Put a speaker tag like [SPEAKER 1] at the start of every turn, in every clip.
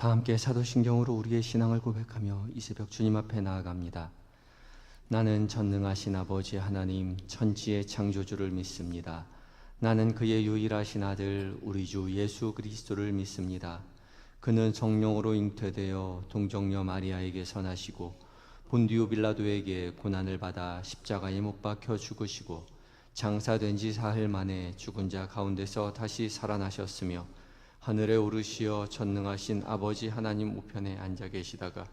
[SPEAKER 1] 다 함께 사도신경으로 우리의 신앙을 고백하며 이 새벽 주님 앞에 나아갑니다. 나는 전능하신 아버지 하나님 천지의 창조주를 믿습니다. 나는 그의 유일하신 아들 우리 주 예수 그리스도를 믿습니다. 그는 성령으로 잉태되어 동정녀 마리아에게 선하시고 본디오 빌라도에게 고난을 받아 십자가에 못 박혀 죽으시고 장사된 지 사흘 만에 죽은 자 가운데서 다시 살아나셨으며 하늘에 오르시어 전능하신 아버지 하나님 우편에 앉아 계시다가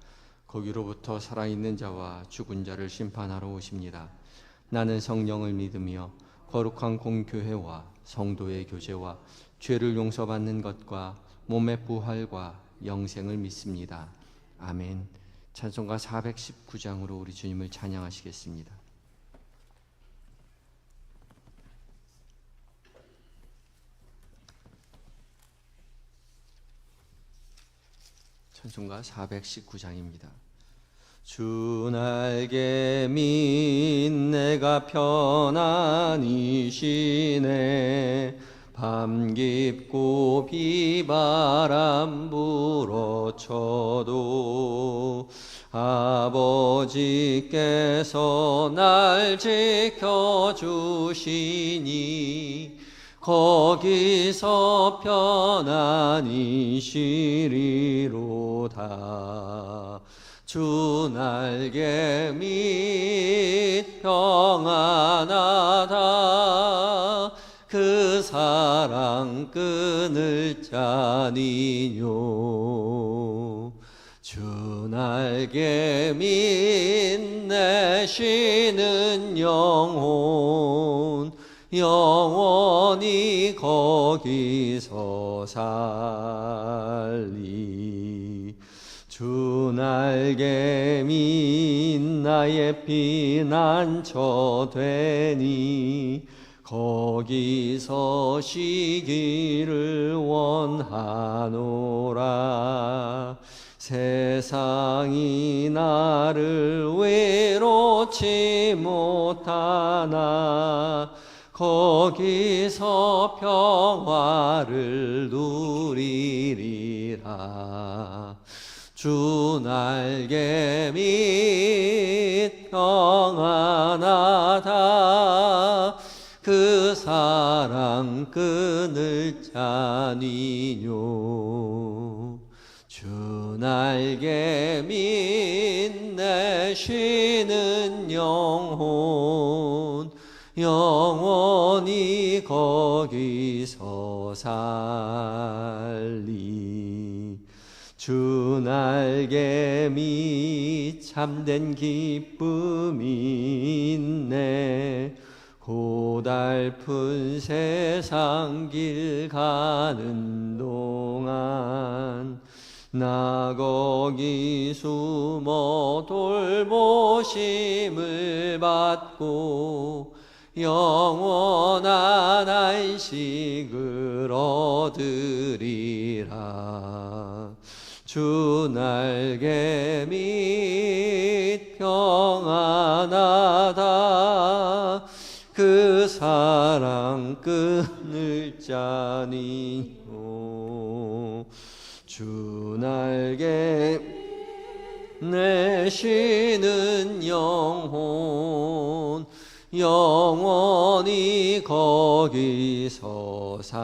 [SPEAKER 1] 거기로부터 살아있는 자와 죽은 자를 심판하러 오십니다. 나는 성령을 믿으며 거룩한 공교회와 성도의 교제와 죄를 용서받는 것과 몸의 부활과 영생을 믿습니다. 아멘. 찬송가 419장으로 우리 주님을 찬양하시겠습니다. 찬송가 419장입니다. 주 날개 민 내가 편안히 쉬네. 밤 깊고 비바람 불어쳐도 아버지께서 날 지켜주시니 거기서 편안히 쉬리로다. 주 날개 밑 평안하다. 그 사랑 끊을 자니뇨. 주 날개 밑 내 쉬는 영혼 영원히 거기서 살리. 주 날개 밑 나의 피난처 되니 거기서 쉬기를 원하노라. 세상이 나를 외롭지 못하나 거기서 평화를 누리리라. 주 날개 밑 평안하다. 그 사랑 끊을 자니뇨. 주 날개 밑 내 쉬는 영혼 영원히 거기서 살리. 주 날개 밑 참된 기쁨이 있네. 고달픈 세상 길 가는 동안 나 거기 숨어 돌보심을 받고 영원한 안식을 얻으리라. 주 날개 밑 평안하다. 그 사랑 끊을 자니요. 주 날개 내 쉬는 영혼 영원히 거기서 살리.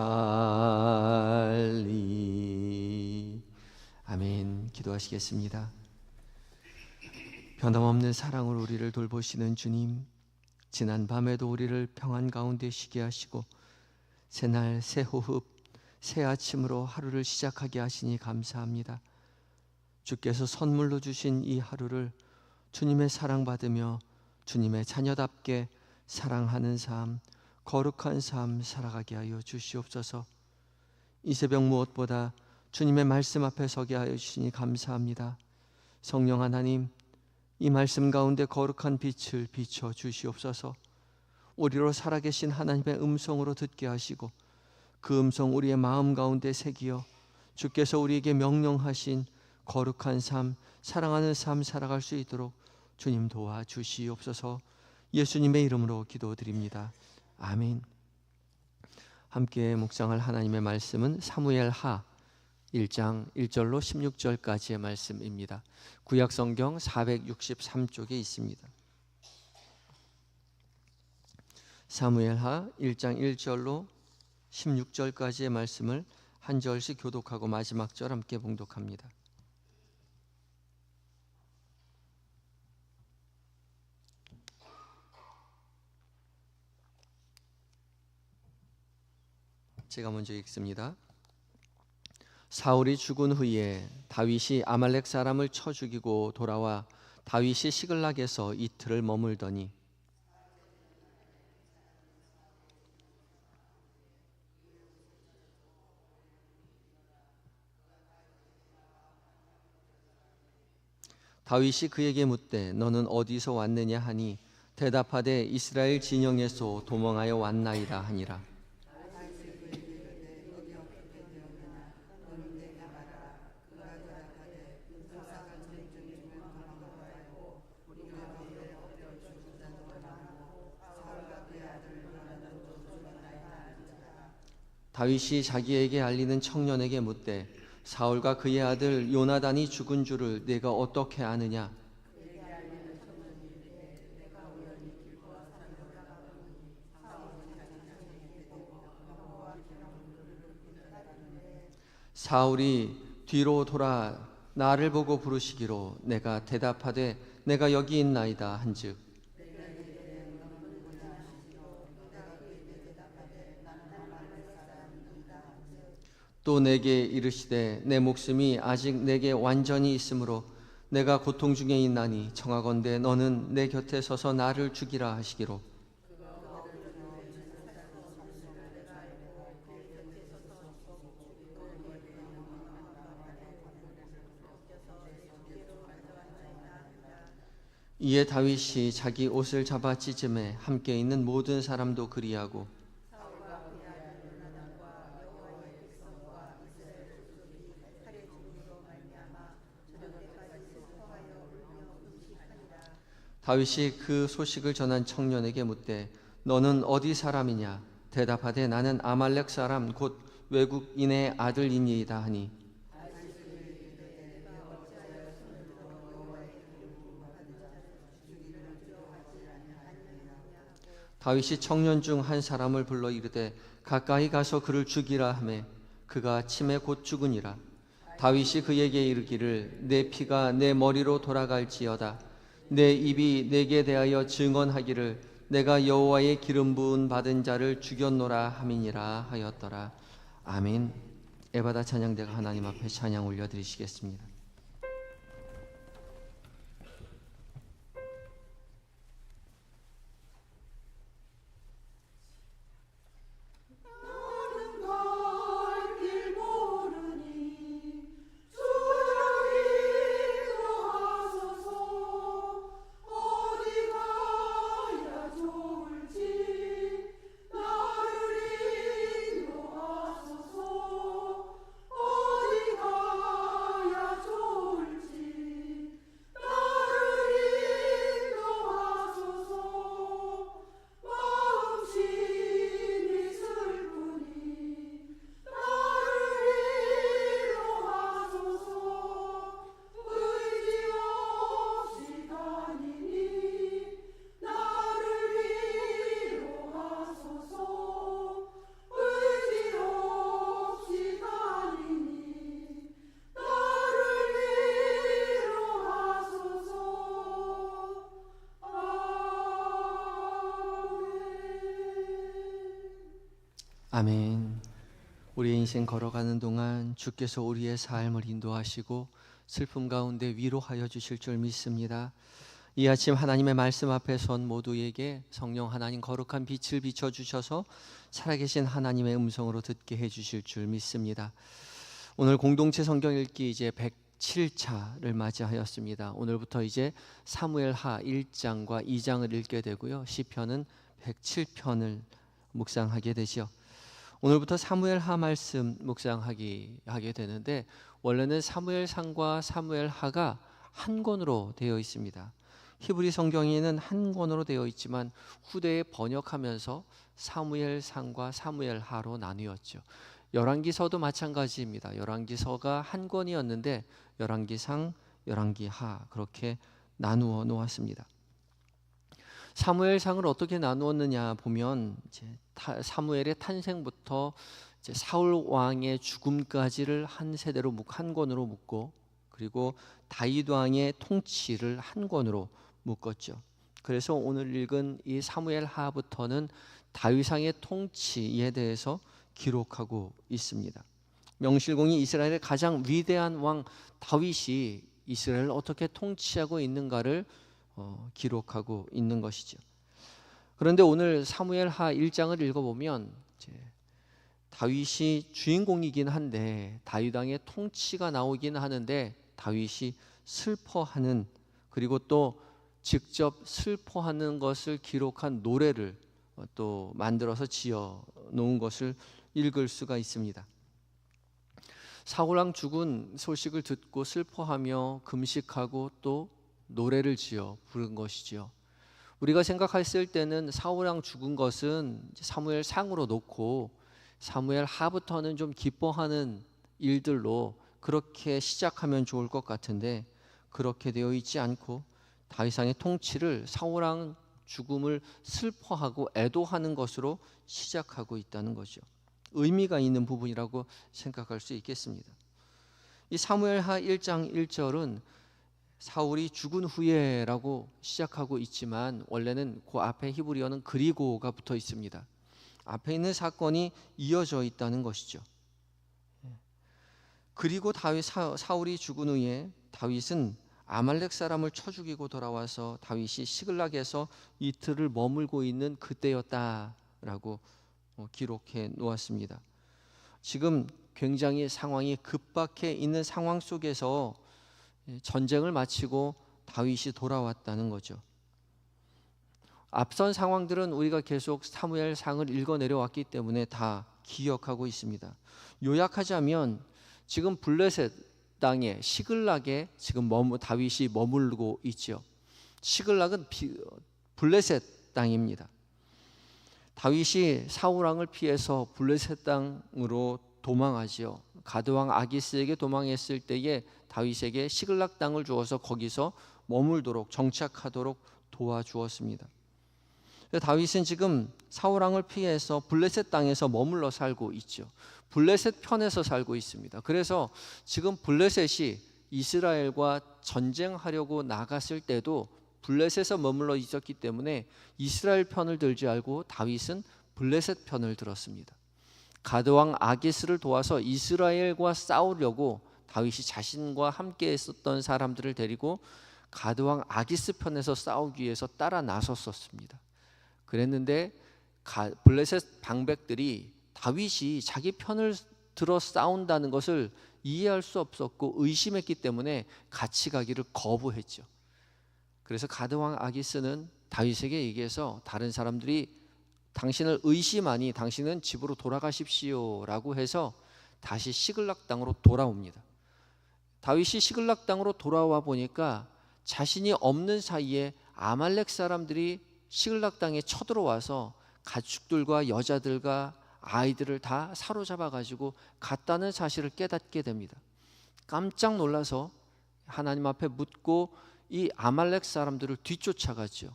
[SPEAKER 1] 아멘. 기도하시겠습니다. 변함없는 사랑으로 우리를 돌보시는 주님, 지난 밤에도 우리를 평안 가운데 쉬게 하시고 새날 새 호흡 새 아침으로 하루를 시작하게 하시니 감사합니다. 주께서 선물로 주신 이 하루를 주님의 사랑받으며 주님의 자녀답게 사랑하는 삶, 거룩한 삶 살아가게 하여 주시옵소서. 이 새벽 무엇보다 주님의 말씀 앞에 서게 하여 주시니 감사합니다. 성령 하나님, 이 말씀 가운데 거룩한 빛을 비춰 주시옵소서. 우리로 살아계신 하나님의 음성으로 듣게 하시고 그 음성 우리의 마음 가운데 새기어 주께서 우리에게 명령하신 거룩한 삶, 사랑하는 삶 살아갈 수 있도록 주님 도와주시옵소서. 예수님의 이름으로 기도드립니다. 아멘. 함께 묵상할 하나님의 말씀은 사무엘하 1장 1절로 16절까지의 말씀입니다. 구약 성경 463쪽에 있습니다. 사무엘하 1장 1절로 16절까지의 말씀을 한 절씩 교독하고 마지막 절 함께 봉독합니다. 제가 먼저 읽습니다. 사울이 죽은 후에 다윗이 아말렉 사람을 쳐 죽이고 돌아와 다윗이 시글락에서 이틀을 머물더니 다윗이 그에게 묻되 너는 어디서 왔느냐 하니 대답하되 이스라엘 진영에서 도망하여 왔나이다 하니라. 다윗이 자기에게 알리는 청년에게 묻되 사울과 그의 아들 요나단이 죽은 줄을 네가 어떻게 아느냐? 사울이 뒤로 돌아 나를 보고 부르시기로 내가 대답하되 내가 여기 있나이다 한즉 또 내게 이르시되 내 목숨이 아직 내게 완전히 있으므로 내가 고통 중에 있나니 청하건대 너는 내 곁에 서서 나를 죽이라 하시기로 이에 다윗이 자기 옷을 잡아 찢음에 함께 있는 모든 사람도 그리하고 다윗이 그 소식을 전한 청년에게 묻되 너는 어디 사람이냐? 대답하되 나는 아말렉 사람 곧 외국인의 아들이니이다 하니 다윗이 청년 중 한 사람을 불러 이르되 가까이 가서 그를 죽이라 하매 그가 침에 곧 죽으니라. 다윗이 그에게 이르기를 내 피가 내 머리로 돌아갈지어다 내 입이 내게 대하여 증언하기를 내가 여호와의 기름 부은 받은 자를 죽였노라 함이니라 하였더라. 아멘. 에바다 찬양대가 하나님 앞에 찬양 올려드리시겠습니다. 아멘. 우리의 인생 걸어가는 동안 주께서 우리의 삶을 인도하시고 슬픔 가운데 위로하여 주실 줄 믿습니다. 이 아침 하나님의 말씀 앞에 선 모두에게 성령 하나님 거룩한 빛을 비춰주셔서 살아계신 하나님의 음성으로 듣게 해주실 줄 믿습니다. 오늘 공동체 성경 읽기 이제 107차를 맞이하였습니다. 오늘부터 이제 사무엘하 1장과 2장을 읽게 되고요. 시편은 107편을 묵상하게 되죠. 오늘부터 사무엘하 말씀 묵상하게 되는데 원래는 사무엘상과 사무엘하가 한 권으로 되어 있습니다. 히브리 성경에는 한 권으로 되어 있지만 후대에 번역하면서 사무엘상과 사무엘하로 나뉘었죠. 열왕기서도 마찬가지입니다. 열왕기서가 한 권이었는데 열왕기상, 열왕기하 그렇게 나누어 놓았습니다. 사무엘상을 어떻게 나누었느냐 보면 이제 사무엘의 탄생부터 이제 사울 왕의 죽음까지를 한 세대로 한 권으로 묶고, 그리고 다윗 왕의 통치를 한 권으로 묶었죠. 그래서 오늘 읽은 이 사무엘하부터는 다윗왕의 통치에 대해서 기록하고 있습니다. 명실공히 이스라엘의 가장 위대한 왕 다윗이 이스라엘을 어떻게 통치하고 있는가를 기록하고 있는 것이죠. 그런데 오늘 사무엘하 1장을 읽어보면 이제 다윗이 주인공이긴 한데 다윗 왕의 통치가 나오긴 하는데 다윗이 슬퍼하는, 그리고 또 직접 슬퍼하는 것을 기록한 노래를 또 만들어서 지어 놓은 것을 읽을 수가 있습니다. 사울왕 죽은 소식을 듣고 슬퍼하며 금식하고 또 노래를 지어 부른 것이지요. 우리가 생각했을 때는 사울왕 죽은 것은 사무엘상으로 놓고 사무엘하부터는 좀 기뻐하는 일들로 그렇게 시작하면 좋을 것 같은데, 그렇게 되어 있지 않고 다윗왕의 통치를 사울왕 죽음을 슬퍼하고 애도하는 것으로 시작하고 있다는 거죠. 의미가 있는 부분이라고 생각할 수 있겠습니다. 이 사무엘하 1장 1절은 사울이 죽은 후에라고 시작하고 있지만 원래는 그 앞에 히브리어는 그리고가 붙어 있습니다. 앞에 있는 사건이 이어져 있다는 것이죠. 그리고 사울이 죽은 후에 다윗은 아말렉 사람을 쳐 죽이고 돌아와서 다윗이 시글락에서 이틀을 머물고 있는 그때였다라고 기록해 놓았습니다. 지금 굉장히 상황이 급박해 있는 상황 속에서 전쟁을 마치고 다윗이 돌아왔다는 거죠. 앞선 상황들은 우리가 계속 사무엘상을 읽어 내려왔기 때문에 다 기억하고 있습니다. 요약하자면 지금 블레셋 땅에 시글락에 지금 다윗이 머물고 있죠. 시글락은 블레셋 땅입니다. 다윗이 사울 왕을 피해서 블레셋 땅으로 도망하지요. 가드왕 아기스에게 도망했을 때에 다윗에게 시글락 땅을 주어서 거기서 머물도록 정착하도록 도와주었습니다. 다윗은 지금 사울 왕을 피해서 블레셋 땅에서 머물러 살고 있죠. 블레셋 편에서 살고 있습니다. 그래서 지금 블레셋이 이스라엘과 전쟁하려고 나갔을 때도 블레셋에 머물러 있었기 때문에 이스라엘 편을 들지 않고 다윗은 블레셋 편을 들었습니다. 가드왕 아기스를 도와서 이스라엘과 싸우려고 다윗이 자신과 함께 있었던 사람들을 데리고 가드왕 아기스 편에서 싸우기 위해서 따라 나섰었습니다. 그랬는데 블레셋 방백들이 다윗이 자기 편을 들어 싸운다는 것을 이해할 수 없었고 의심했기 때문에 같이 가기를 거부했죠. 그래서 가드왕 아기스는 다윗에게 얘기해서 다른 사람들이 당신을 의심하니 당신은 집으로 돌아가십시오라고 해서 다시 시글락 땅으로 돌아옵니다. 다윗이 시글락 땅으로 돌아와 보니까 자신이 없는 사이에 아말렉 사람들이 시글락 땅에 쳐들어와서 가축들과 여자들과 아이들을 다 사로잡아 가지고 갔다는 사실을 깨닫게 됩니다. 깜짝 놀라서 하나님 앞에 묻고 이 아말렉 사람들을 뒤쫓아가죠.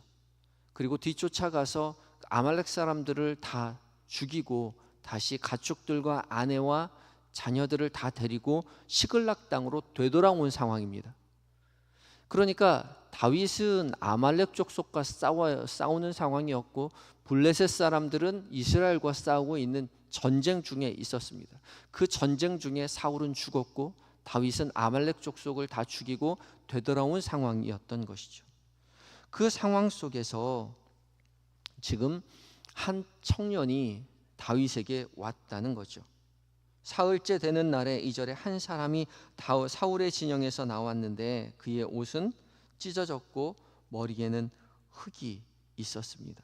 [SPEAKER 1] 그리고 뒤쫓아가서 아말렉 사람들을 다 죽이고 다시 가축들과 아내와 자녀들을 다 데리고 시글락 땅으로 되돌아온 상황입니다. 그러니까 다윗은 아말렉 족속과 싸우는 상황이었고 블레셋 사람들은 이스라엘과 싸우고 있는 전쟁 중에 있었습니다. 그 전쟁 중에 사울은 죽었고 다윗은 아말렉 족속을 다 죽이고 되돌아온 상황이었던 것이죠. 그 상황 속에서 지금 한 청년이 다윗에게 왔다는 거죠. 사흘째 되는 날에 2절에 한 사람이 사울의 진영에서 나왔는데 그의 옷은 찢어졌고 머리에는 흙이 있었습니다.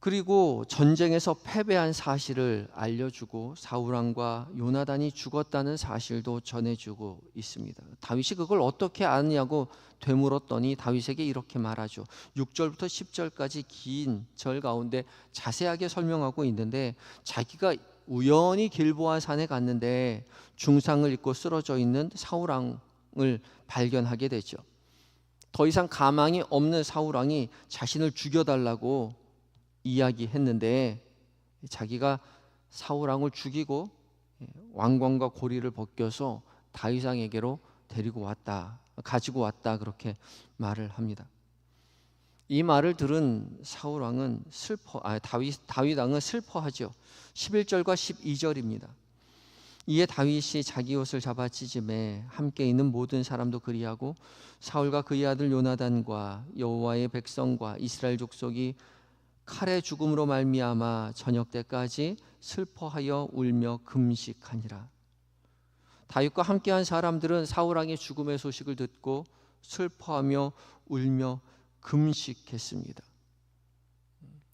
[SPEAKER 1] 그리고 전쟁에서 패배한 사실을 알려주고 사울 왕과 요나단이 죽었다는 사실도 전해주고 있습니다. 다윗이 그걸 어떻게 아느냐고 되물었더니 다윗에게 이렇게 말하죠. 6절부터 10절까지 긴 절 가운데 자세하게 설명하고 있는데, 자기가 우연히 길보아 산에 갔는데 중상을 입고 쓰러져 있는 사울 왕을 발견하게 되죠. 더 이상 가망이 없는 사울 왕이 자신을 죽여달라고 이야기했는데, 자기가 사울 왕을 죽이고 왕관과 고리를 벗겨서 다윗 왕에게로 가지고 왔다 그렇게 말을 합니다. 이 말을 들은 사울 왕은 다윗 왕은 슬퍼하죠. 11절과 12절입니다. 이에 다윗이 자기 옷을 잡아 찢음에 함께 있는 모든 사람도 그리하고 사울과 그의 아들 요나단과 여호와의 백성과 이스라엘 족속이 칼의 죽음으로 말미암아 저녁 때까지 슬퍼하여 울며 금식하니라. 다윗과 함께한 사람들은 사울 왕의 죽음의 소식을 듣고 슬퍼하며 울며 금식했습니다.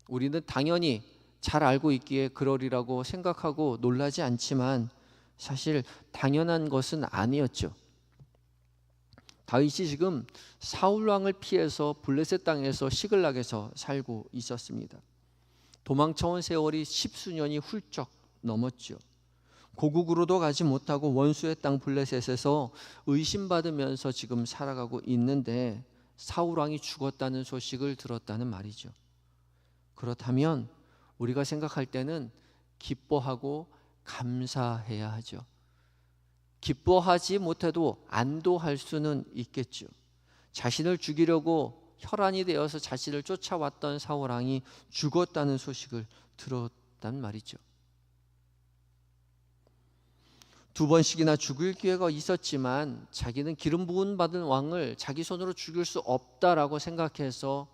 [SPEAKER 1] 우리는 당연히 잘 알고 있기에 그러리라고 생각하고 놀라지 않지만 사실 당연한 것은 아니었죠. 다윗이 지금 사울 왕을 피해서 블레셋 땅에서 시글락에서 살고 있었습니다. 도망쳐온 세월이 10수년이 훌쩍 넘었죠. 고국으로도 가지 못하고 원수의 땅 블레셋에서 의심받으면서 지금 살아가고 있는데 사울 왕이 죽었다는 소식을 들었다는 말이죠. 그렇다면 우리가 생각할 때는 기뻐하고 감사해야 하죠. 기뻐하지 못해도 안도할 수는 있겠죠. 자신을 죽이려고 혈안이 되어서 자신을 쫓아왔던 사울 왕이 죽었다는 소식을 들었단 말이죠. 2번씩이나 죽일 기회가 있었지만 자기는 기름 부음 받은 왕을 자기 손으로 죽일 수 없다라고 생각해서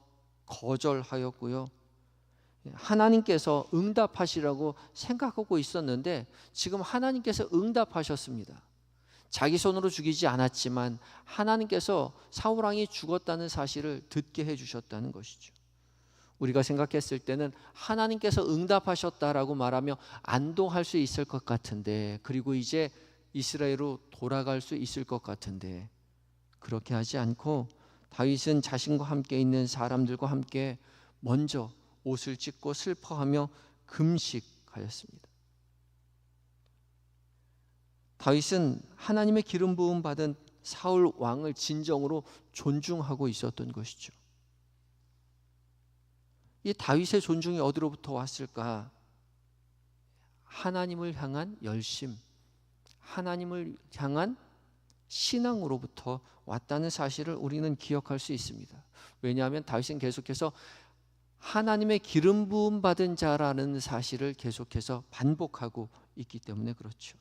[SPEAKER 1] 거절하였고요. 하나님께서 응답하시라고 생각하고 있었는데 지금 하나님께서 응답하셨습니다. 자기 손으로 죽이지 않았지만 하나님께서 사울 왕이 죽었다는 사실을 듣게 해주셨다는 것이죠. 우리가 생각했을 때는 하나님께서 응답하셨다라고 말하며 안도할 수 있을 것 같은데, 그리고 이제 이스라엘로 돌아갈 수 있을 것 같은데, 그렇게 하지 않고 다윗은 자신과 함께 있는 사람들과 함께 먼저 옷을 찢고 슬퍼하며 금식하였습니다. 다윗은 하나님의 기름 부음 받은 사울 왕을 진정으로 존중하고 있었던 것이죠. 이 다윗의 존중이 어디로부터 왔을까? 하나님을 향한 열심, 하나님을 향한 신앙으로부터 왔다는 사실을 우리는 기억할 수 있습니다. 왜냐하면 다윗은 계속해서 하나님의 기름 부음 받은 자라는 사실을 계속해서 반복하고 있기 때문에 그렇죠.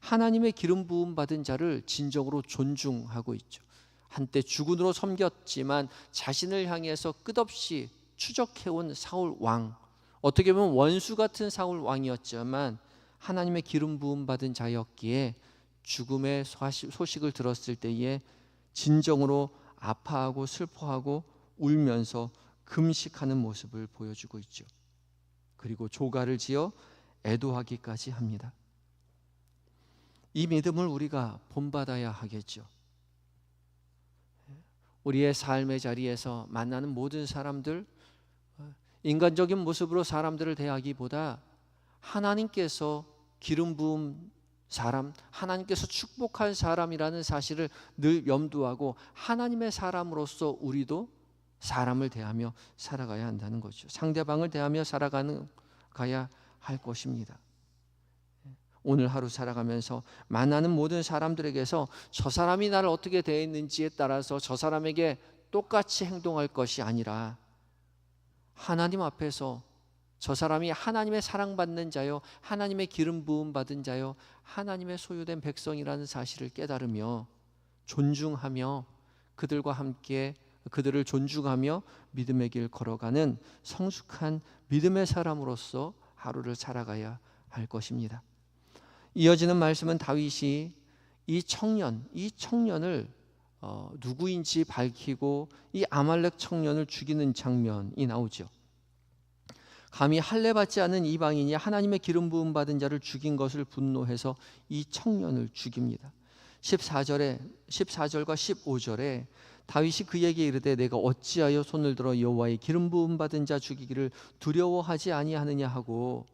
[SPEAKER 1] 하나님의 기름 부음 받은 자를 진정으로 존중하고 있죠. 한때 주군으로 섬겼지만 자신을 향해서 끝없이 추적해온 사울 왕, 어떻게 보면 원수 같은 사울 왕이었지만 하나님의 기름 부음 받은 자였기에 죽음의 소식을 들었을 때에 진정으로 아파하고 슬퍼하고 울면서 금식하는 모습을 보여주고 있죠. 그리고 조가를 지어 애도하기까지 합니다. 이 믿음을 우리가 본받아야 하겠죠. 우리의 삶의 자리에서 만나는 모든 사람들, 인간적인 모습으로 사람들을 대하기보다 하나님께서 기름 부은 사람, 하나님께서 축복한 사람이라는 사실을 늘 염두하고 하나님의 사람으로서 우리도 사람을 대하며 살아가야 한다는 거죠. 상대방을 대하며 가야 할 것입니다. 오늘 하루 살아가면서 만나는 모든 사람들에게서 저 사람이 나를 어떻게 대했는지에 따라서 저 사람에게 똑같이 행동할 것이 아니라 하나님 앞에서 저 사람이 하나님의 사랑받는 자요, 하나님의 기름 부음 받은 자요, 하나님의 소유된 백성이라는 사실을 깨달으며 존중하며 그들과 함께 그들을 존중하며 믿음의 길 걸어가는 성숙한 믿음의 사람으로서 하루를 살아가야 할 것입니다. 이어지는 말씀은 다윗이 이 청년을 누구인지 밝히고 이 아말렉 청년을 죽이는 장면이 나오죠. 감히 할례 받지 않은 이방인이 하나님의 기름 부음 받은 자를 죽인 것을 분노해서 이 청년을 죽입니다. 14절과 15절에 다윗이 그에게 이르되 내가 어찌하여 손을 들어 여호와의 기름 부음 받은 자 죽이기를 두려워하지 아니하느냐 하고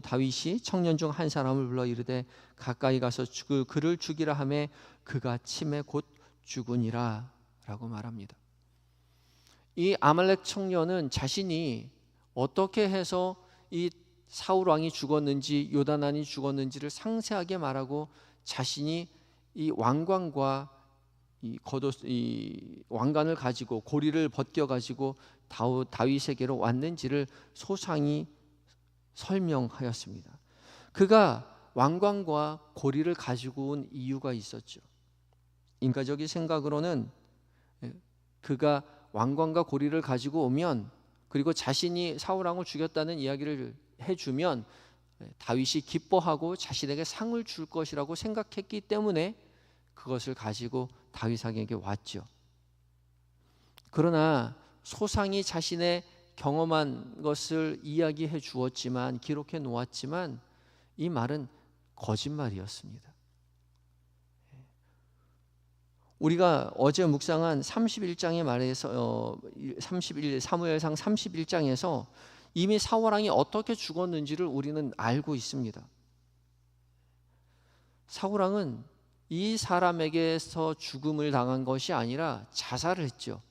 [SPEAKER 1] 다윗이 청년 중 한 사람을 불러 이르되 가까이 가서 그를 죽이라 하매 그가 침에 곧 죽으니라 라고 말합니다. 이 아말렉 청년은 자신이 어떻게 해서 이 사울 왕이 죽었는지 요나단이 죽었는지를 상세하게 말하고 자신이 이 왕관과 이 왕관을 가지고 고리를 벗겨 가지고 다윗에게로 왔는지를 소상히 설명하였습니다. 그가 왕관과 고리를 가지고 온 이유가 있었죠. 인간적인 생각으로는 그가 왕관과 고리를 가지고 오면, 그리고 자신이 사울 왕을 죽였다는 이야기를 해주면 다윗이 기뻐하고 자신에게 상을 줄 것이라고 생각했기 때문에 그것을 가지고 다윗에게 왔죠. 그러나 소상히 자신의 경험한 것을 이야기해 주었지만, 기록해 놓았지만 이 말은 거짓말이었습니다. 우리가 어제 묵상한 31장의 말에서 사무엘상 31장에서 이미 사울 왕이 어떻게 죽었는지를 우리는 알고 있습니다. 사울 왕은 이 사람에게서 죽음을 당한 것이 아니라 자살을 했죠.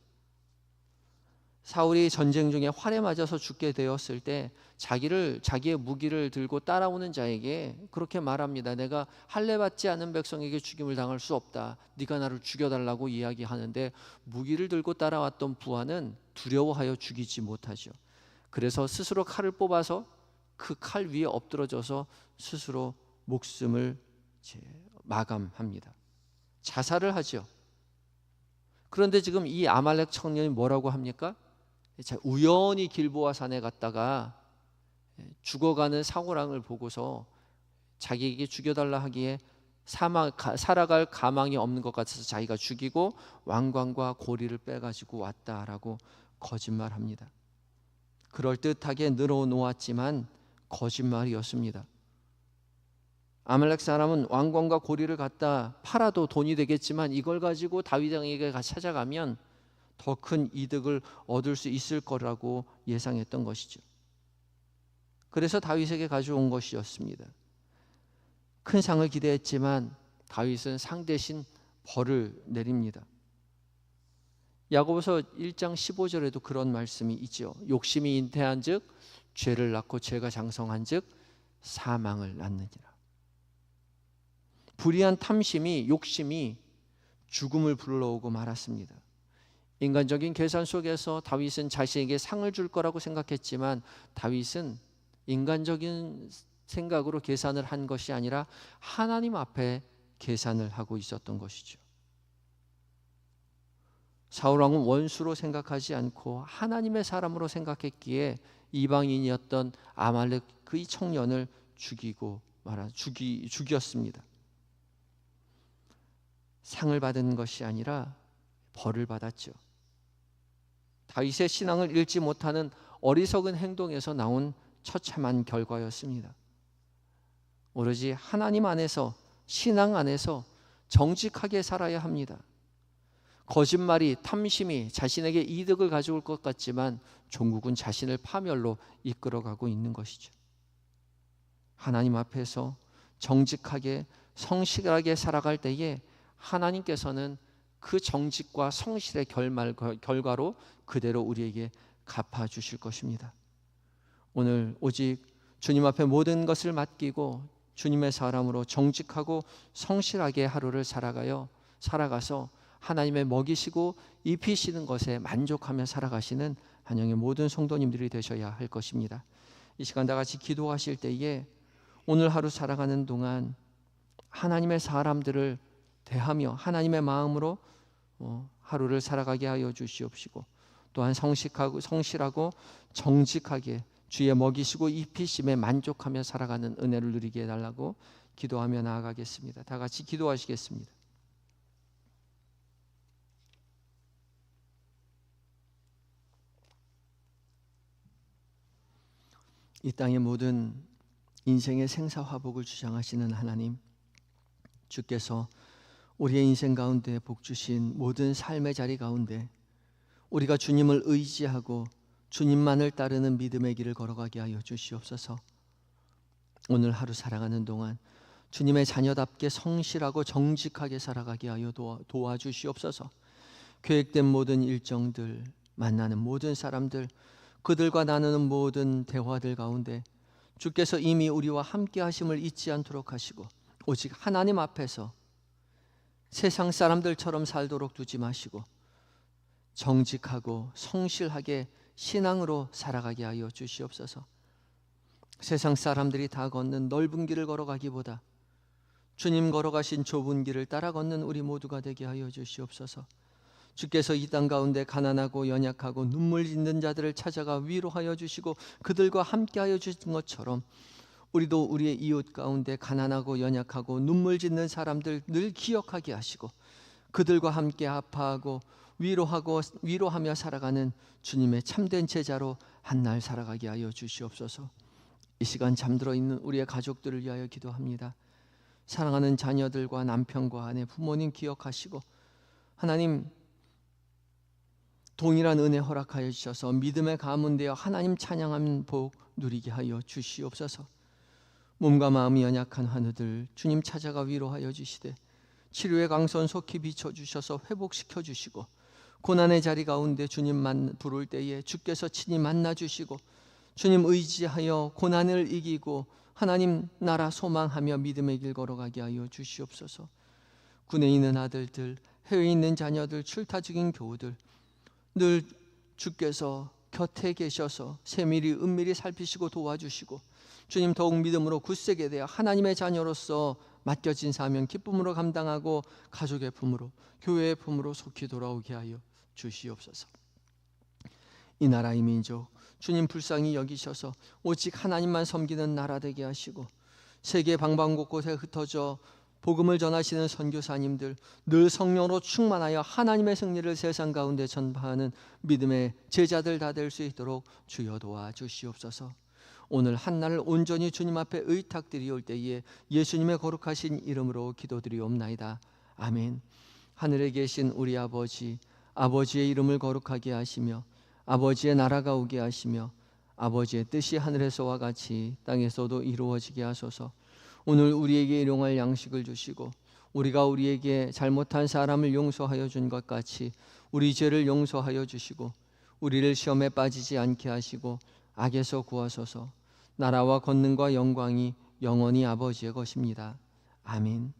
[SPEAKER 1] 사울이 전쟁 중에 활에 맞아서 죽게 되었을 때 자기의 무기를 들고 따라오는 자에게 그렇게 말합니다. 내가 할례 받지 않은 백성에게 죽임을 당할 수 없다. 네가 나를 죽여달라고 이야기하는데, 무기를 들고 따라왔던 부하는 두려워하여 죽이지 못하죠. 그래서 스스로 칼을 뽑아서 그 칼 위에 엎드러져서 스스로 목숨을 마감합니다. 자살을 하죠. 그런데 지금 이 아말렉 청년이 뭐라고 합니까? 우연히 길보아 산에 갔다가 죽어가는 사울 왕을 보고서 자기에게 죽여달라 하기에 살아갈 가망이 없는 것 같아서 자기가 죽이고 왕관과 고리를 빼가지고 왔다라고 거짓말합니다. 그럴듯하게 늘어놓았지만 거짓말이었습니다. 아말렉 사람은 왕관과 고리를 갖다 팔아도 돈이 되겠지만 이걸 가지고 다윗 왕에게 찾아가면 더 큰 이득을 얻을 수 있을 거라고 예상했던 것이죠. 그래서 다윗에게 가져온 것이었습니다. 큰 상을 기대했지만 다윗은 상 대신 벌을 내립니다. 야고보서 1장 15절에도 그런 말씀이 있죠. 욕심이 잉태한 즉 죄를 낳고 죄가 장성한 즉 사망을 낳느니라. 불의한 탐심이, 욕심이 죽음을 불러오고 말았습니다. 인간적인 계산 속에서 다윗은 자신에게 상을 줄 거라고 생각했지만 다윗은 인간적인 생각으로 계산을 한 것이 아니라 하나님 앞에 계산을 하고 있었던 것이죠. 사울 왕은 원수로 생각하지 않고 하나님의 사람으로 생각했기에 이방인이었던 아말렉 그의 청년을 죽였습니다. 상을 받은 것이 아니라 벌을 받았죠. 다윗의 신앙을 잃지 못하는 어리석은 행동에서 나온 처참한 결과였습니다. 오로지 하나님 안에서, 신앙 안에서 정직하게 살아야 합니다. 거짓말이, 탐심이 자신에게 이득을 가져올 것 같지만 종국은 자신을 파멸로 이끌어가고 있는 것이죠. 하나님 앞에서 정직하게 성실하게 살아갈 때에 하나님께서는 그 정직과 성실의 결과로 그대로 우리에게 갚아주실 것입니다. 오늘 오직 주님 앞에 모든 것을 맡기고 주님의 사람으로 정직하고 성실하게 하루를 살아가서 하나님의 먹이시고 입히시는 것에 만족하며 살아가시는 한영의 모든 성도님들이 되셔야 할 것입니다. 이 시간 다 같이 기도하실 때에 오늘 하루 살아가는 동안 하나님의 사람들을 대하며 하나님의 마음으로 하루를 살아가게 하여 주시옵시고, 또한 성실하고 정직하게 주의 먹이시고 입히심에 만족하며 살아가는 은혜를 누리게 해달라고 기도하며 나아가겠습니다. 다 같이 기도하시겠습니다. 이 땅의 모든 인생의 생사화복을 주장하시는 하나님, 주께서 우리의 인생 가운데 복 주신 모든 삶의 자리 가운데 우리가 주님을 의지하고 주님만을 따르는 믿음의 길을 걸어가게 하여 주시옵소서. 오늘 하루 살아가는 동안 주님의 자녀답게 성실하고 정직하게 살아가게 하여 도와주시옵소서. 계획된 모든 일정들, 만나는 모든 사람들, 그들과 나누는 모든 대화들 가운데 주께서 이미 우리와 함께 하심을 잊지 않도록 하시고, 오직 하나님 앞에서 세상 사람들처럼 살도록 두지 마시고 정직하고 성실하게 신앙으로 살아가게 하여 주시옵소서. 세상 사람들이 다 걷는 넓은 길을 걸어가기보다 주님 걸어가신 좁은 길을 따라 걷는 우리 모두가 되게 하여 주시옵소서. 주께서 이 땅 가운데 가난하고 연약하고 눈물 짓는 자들을 찾아가 위로하여 주시고 그들과 함께하여 주신 것처럼, 우리도 우리의 이웃 가운데 가난하고 연약하고 눈물 짓는 사람들 늘 기억하게 하시고 그들과 함께 아파하고 위로하며 살아가는 주님의 참된 제자로 한날 살아가게 하여 주시옵소서. 이 시간 잠들어 있는 우리의 가족들을 위하여 기도합니다. 사랑하는 자녀들과 남편과 아내, 부모님 기억하시고 하나님 동일한 은혜 허락하여 주셔서 믿음의 가문되어 하나님 찬양하는 복 누리게 하여 주시옵소서. 몸과 마음이 연약한 환우들 주님 찾아가 위로하여 주시되 치료의 강선 속히 비춰주셔서 회복시켜 주시고, 고난의 자리 가운데 주님만 부를 때에 주께서 친히 만나주시고 주님 의지하여 고난을 이기고 하나님 나라 소망하며 믿음의 길 걸어가게 하여 주시옵소서. 군에 있는 아들들, 해외에 있는 자녀들, 출타 중인 교우들 늘 주께서 곁에 계셔서 세밀히 은밀히 살피시고 도와주시고 주님 더욱 믿음으로 굳세게 되어 하나님의 자녀로서 맡겨진 사명 기쁨으로 감당하고 가족의 품으로, 교회의 품으로 속히 돌아오게 하여 주시옵소서. 이 나라의 민족 주님 불쌍히 여기셔서 오직 하나님만 섬기는 나라 되게 하시고, 세계 방방곳곳에 흩어져 복음을 전하시는 선교사님들 늘 성령으로 충만하여 하나님의 승리를 세상 가운데 전파하는 믿음의 제자들 다 될 수 있도록 주여 도와주시옵소서. 오늘 한날을 온전히 주님 앞에 의탁드리올 때에 예수님의 거룩하신 이름으로 기도드리옵나이다. 아멘. 하늘에 계신 우리 아버지, 아버지의 이름을 거룩하게 하시며 아버지의 나라가 오게 하시며 아버지의 뜻이 하늘에서와 같이 땅에서도 이루어지게 하소서. 오늘 우리에게 일용할 양식을 주시고 우리가 우리에게 잘못한 사람을 용서하여 준 것 같이 우리 죄를 용서하여 주시고 우리를 시험에 빠지지 않게 하시고 악에서 구하소서. 나라와 권능과 영광이 영원히 아버지의 것입니다. 아멘.